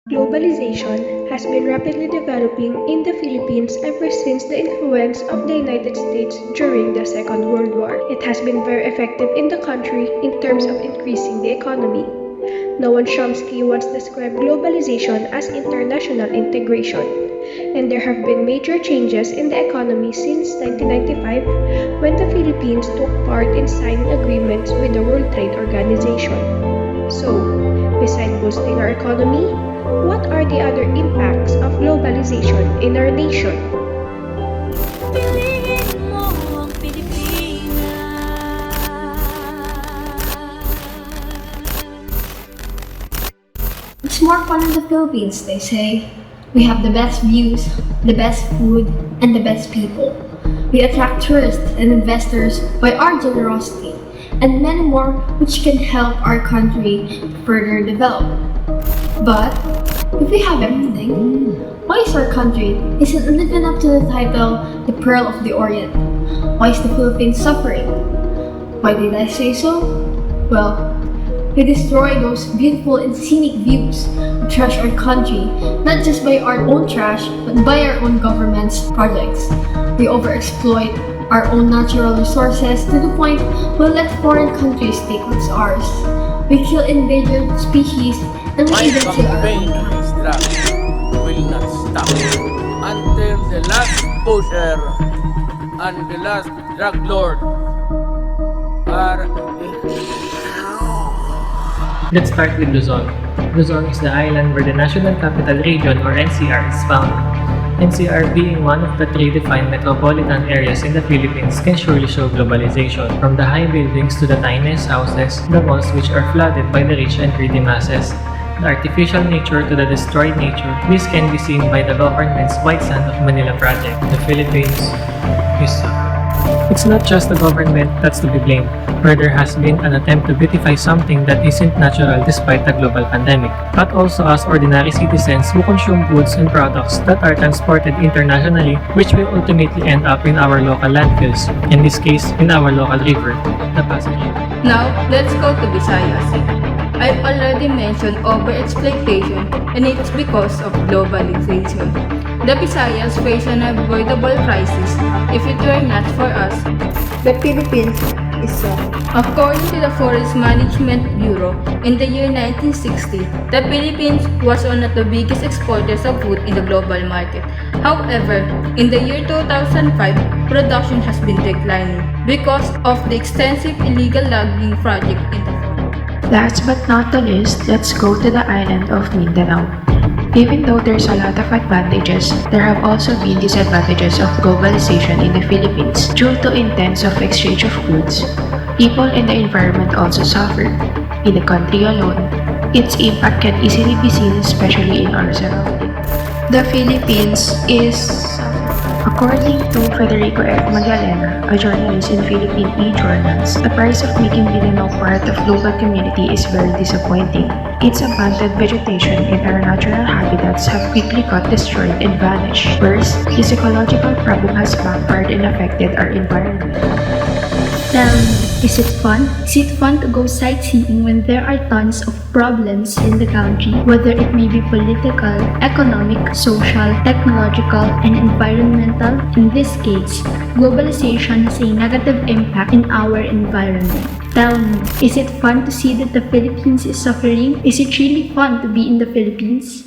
Globalization has been rapidly developing in the Philippines ever since the influence of the United States during the Second World War. It has been very effective in the country in terms of increasing the economy. Noam Chomsky once described globalization as international integration, and there have been major changes in the economy since 1995 when the Philippines took part in signing agreements with the World Trade Organization. So, besides boosting our economy, what are the other impacts of globalization in our nation? Piliin mo ang Pilipinas. It's more fun in the Philippines, they say. We have the best views, the best food, and the best people. We attract tourists and investors by our generosity, and many more which can help our country further develop. But if we have everything, why is our country isn't living up to the title, the Pearl of the Orient? Why is the Philippines suffering? Why did I say so? Well, we destroy those beautiful and scenic views. We trash our country, not just by our own trash, but by our own government's projects. We overexploit our own natural resources to the point we'll let foreign countries take what's ours. We kill endangered species and we My even kill our campaign own kind. against drugs will not stop until the last pusher and the last drug lord are. Let's start with Luzon. Luzon is the island where the National Capital Region or NCR is found. NCR being one of the three defined metropolitan areas in the Philippines can surely show globalization. From the high buildings to the tiniest houses, the malls which are flooded by the rich and greedy masses, the artificial nature to the destroyed nature, this can be seen by the government's White Sand of Manila project. The Philippines is It's not just the government that's to be blamed, where there has been an attempt to beautify something that isn't natural despite the global pandemic, but also us ordinary citizens who consume goods and products that are transported internationally, which will ultimately end up in our local landfills, in this case, in our local river, the Pasig River. Now, let's go to Visayas. I've already mentioned overexploitation and it's because of globalization. The Visayas face an unavoidable crisis if it were not for us. The Philippines is According to the Forest Management Bureau, in the year 1960, the Philippines was one of the biggest exporters of wood in the global market. However, in the year 2005, production has been declining because of the extensive illegal logging project in the forest. Last but not the least, let's go to the island of Mindanao. Even though there's a lot of advantages, there have also been disadvantages of globalization in the Philippines. Due to intense of exchange of goods, people and the environment also suffer. In the country alone, its impact can easily be seen, especially in our surroundings. The Philippines is According to Federico F. Magalena, a journalist in Philippine e-journals, the price of making Mindanao part of global community is very disappointing. Its abundant vegetation and our natural habitats have quickly got destroyed and vanished. Worse, this ecological problem has backfired and affected our environment. Tell me, is it fun? Is it fun to go sightseeing when there are tons of problems in the country, whether it may be political, economic, social, technological, and environmental? In this case, globalization has a negative impact in our environment. Tell me, is it fun to see that the Philippines is suffering? Is it really fun to be in the Philippines?